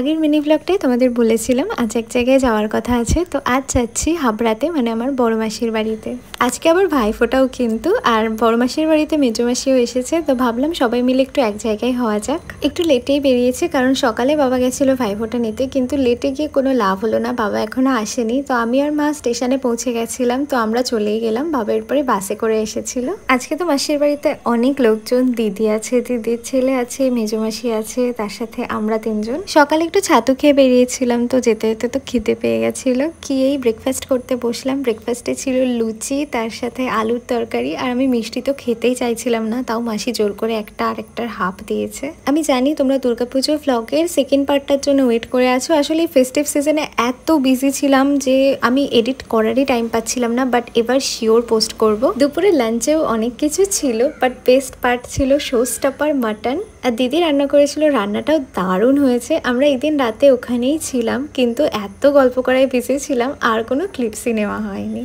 আগের মিনি ব্লগটাই তোমাদের বলেছিলাম আজ এক জায়গায় যাওয়ার কথা আছে। তো আজ যাচ্ছি হাবড়াতে, মানে আমার বড় মাসির বাড়িতে। আজকে আবার ভাইফোঁটাও কিন্তু, আর বড় মাসির বাড়িতে মেজো মাসিও এসেছে। তো ভাবলাম সবাই মিলে একটু এক জায়গায় হওয়া যাক। একটু লেটেই বেরিয়েছে, কারণ সকালে বাবা গেছিলো ভাইফোঁটা নিতে, কিন্তু লেটে গিয়ে কোনো লাভ হলো না, বাবা এখনো আসেনি। তো আমি আর মা স্টেশনে পৌঁছে গেছিলাম, তো আমরা চলেই গেলাম। বাবা এরপরে বাসে করে এসেছিল। আজকে তো মাসির বাড়িতে অনেক লোকজন, দিদি আছে, দিদির ছেলে আছে, মেজো মাসি আছে, তার সাথে আমরা তিনজন। সকালে একটু ছাতু খেয়ে বেরিয়েছিলাম, তো যেতে যেতে তো খিদে পেয়ে গেছিলো। গিয়েই ব্রেকফাস্ট করতে বসলাম। ব্রেকফাস্টে ছিল লুচি, তার সাথে আলুর তরকারি। আর আমি মিষ্টি তো খেতেই চাইছিলাম না, তাও মাসি জোর করে একটা আর একটার হাফ দিয়েছে। আমি জানি তোমরা দুর্গাপুজো ভ্লগের সেকেন্ড পার্টটার জন্য ওয়েট করে আছো। আসলে ফেস্টিভ সিজনে এত বিজি ছিলাম যে আমি এডিট করারই টাইম পাচ্ছিলাম না, বাট এবার শিওর পোস্ট করব। দুপুরে লাঞ্চেও অনেক কিছু ছিল, বাট বেস্ট পার্ট ছিল শো স্টপার মাটন। আর দিদি রান্না করেছিল, রান্নাটাও দারুণ হয়েছে। আমরা এদিন রাতে ওখানেই ছিলাম, কিন্তু এত গল্প করায় বিজি ছিলাম আর কোনো ক্লিপসই নেওয়া হয়নি।